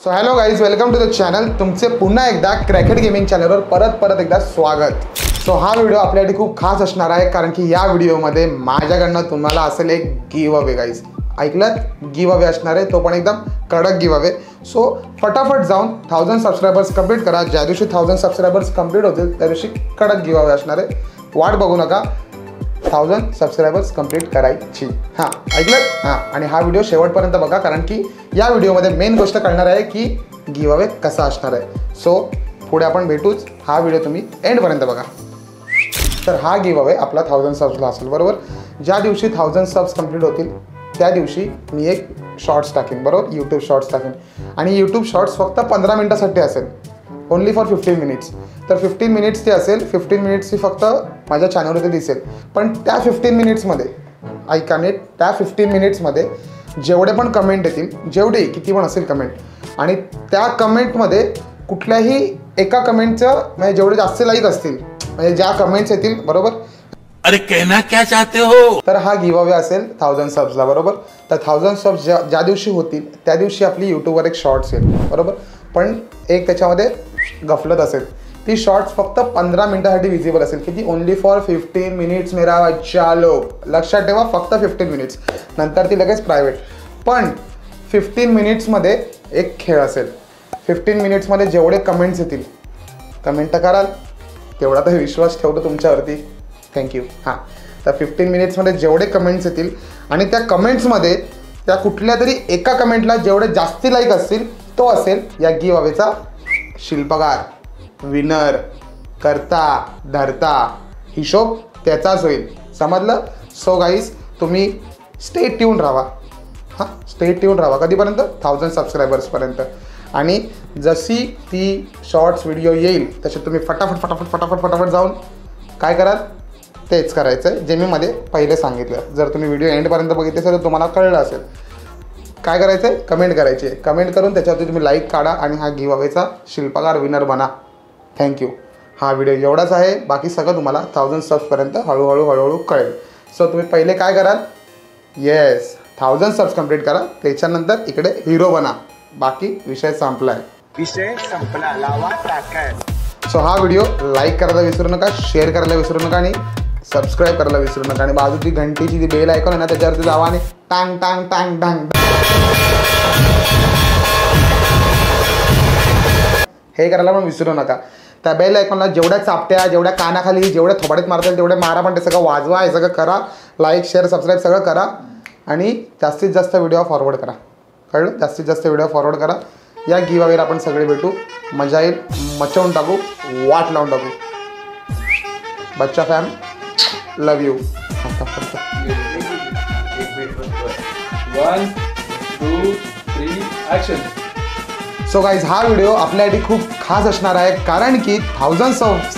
So hello guys, welcome to the channel. तुमचे पुन्हा एकदा क्रॅकेट गेमिंग चॅनलवर परत एकदा स्वागत. सो हा व्हिडिओ आपल्यासाठी खूप खास असणार आहे, कारण की या व्हिडिओमध्ये माझ्याकडनं तुम्हाला असेल एक गिव अवे. गाईज ऐकलं, गिव अवे असणार आहे, तो पण एकदम कडक गिव अवे. सो फटाफट जाऊन 1000 सबस्क्रायबर्स कंप्लीट करा. ज्या दिवशी 1000 सबस्क्रायबर्स कंप्लीट होतील त्या दिवशी कडक गिव अवे असणार आहे. वाट बघू नका, 1000 सबस्क्रायबर्स कंप्लीट करायची. हां ऐकलं हां. आणि हा व्हिडिओ शेवटपर्यंत बघा, कारण की या व्हिडिओमध्ये मेन गोष्ट कळणार आहे की गिव अवे कसा असणार आहे. सो पुढे आपण भेटूच. हा व्हिडिओ तुम्ही एंडपर्यंत बघा. तर हा गिव अवे आपला 1000 सबला असेल, बरोबर. ज्या दिवशी 1000 सबस कंप्लीट होतील त्या दिवशी मी एक शॉर्ट्स टाकेन, बरोबर. यूट्यूब शॉर्ट्स टाकेन. आणि यूट्यूब शॉर्ट्स फक्त 15 मिनिटासाठी असेल, ओनली फॉर 15 मिनिट्स. तर 15 मिनिट्सची असेल, 15 मिनिट्सची फक्त माझ्या चॅनलवरती दिसेल. पण त्या 15 मिनिट्समध्ये ऐका नीट, त्या 15 मिनिट्समध्ये जेवढे पण कमेंट येतील, जेवढे किती पण असेल कमेंट, आणि त्या कमेंटमध्ये कुठल्याही एका कमेंटचं म्हणजे जेवढे जास्त लाईक असतील, म्हणजे ज्या कमेंट्स येतील, बरोबर. अरे कहना क्या चाहते हो. तर हा गिव अवे असेल 1000 सबला, बरोबर. तर 1000 सबs ज्या दिवशी होतील त्या दिवशी आपली यूट्यूबवर एक शॉर्ट्स येईल, बरोबर. पण एक त्याच्यामध्ये गफलत असेल. ती शॉर्ट्स फक्त 15 मिनिटासाठी विजिबल असेल. किती? ओनली फॉर 15 मिनिट्स मेरा बच्चा लोग. लक्षात ठेवा, फक्त 15 मिनिट्स. नंतर ती लगेच प्रायव्हेट. पण 15 मिनिट्समध्ये एक खेळ असेल. 15 मिनिट्समध्ये जेवढे कमेंट्स येतील, कमेंट तर कराल, तेवढा तर विश्वास ठेवतो तुमच्यावरती. थँक्यू. हां, तर 15 मिनिट्समध्ये जेवढे कमेंट्स येतील आणि त्या कमेंट्समध्ये त्या कुठल्या तरी एका कमेंटला जेवढे जास्ती लाईक असतील, तो असेल या गिव अवेचा शिल्पकार, विनर, करता धरता. हिशोब त्याचाच होईल, समजलं. सो गाईज, तुम्ही स्टे ट्यून राहा. हां, स्टे ट्यून राहा. कधीपर्यंत? 1000 सबस्क्रायबर्सपर्यंत. आणि जशी ती शॉर्ट्स व्हिडिओ येईल तसे तुम्ही फटाफट जाऊन काय कराल तेच करायचं आहे, जे मी मध्ये पहिले सांगितलं. जर तुम्ही व्हिडिओ एंडपर्यंत बघितले असेल तर तुम्हाला कळलं असेल. काय करायचं आहे? कमेंट करायची आहे. कमेंट करून त्याच्यावरती तुम्ही लाईक काढा आणि हा गिव अवेचा शिल्पकार, विनर बना. थँक्यू. हा व्हिडिओ एवढाच आहे. बाकी सगळं तुम्हाला 1000 सबपर्यंत हळूहळू कळेल. सो तुम्ही पहिले काय कराल? येस, 1000 सबs कंप्लीट करा. त्याच्यानंतर इकडे हिरो बना. बाकी विषय संपला आहे. विषय संपला. लावा टाका. सो हा व्हिडिओ लाईक करायला विसरू नका, शेअर करायला विसरू नका आणि सबस्क्राईब करायला विसरू नका. आणि बाजूची घंटीची जी बेल आयकॉन आहे ना, त्याच्यावरती जावा आणि टांग टांग टांग टांग हे करायला पण विसरू नका. त्या बेल आयकॉनला जेवढ्या चापट्या, जेवढ्या कानाखाली, जेवढ्या थोबाडीत मारतील तेवढे मारा. पण ते सगळं वाजवा, हे सगळं करा. लाईक, शेअर, सबस्क्राईब सगळं करा. आणि जास्तीत जास्त व्हिडिओ फॉरवर्ड करा. कळलं? जास्तीत जास्त व्हिडिओ फॉरवर्ड करा. या गिव अवेला आपण सगळे भेटू. मजा येईल, मचवून टाकू, वाट लावून टाकू. बच्चा फॅम, लव यू. 1 2 3 ॲक्शन. सो गाईज, हा व्हिडिओ आपल्यासाठी खूप खास असणार आहे, कारण की 1000 सबs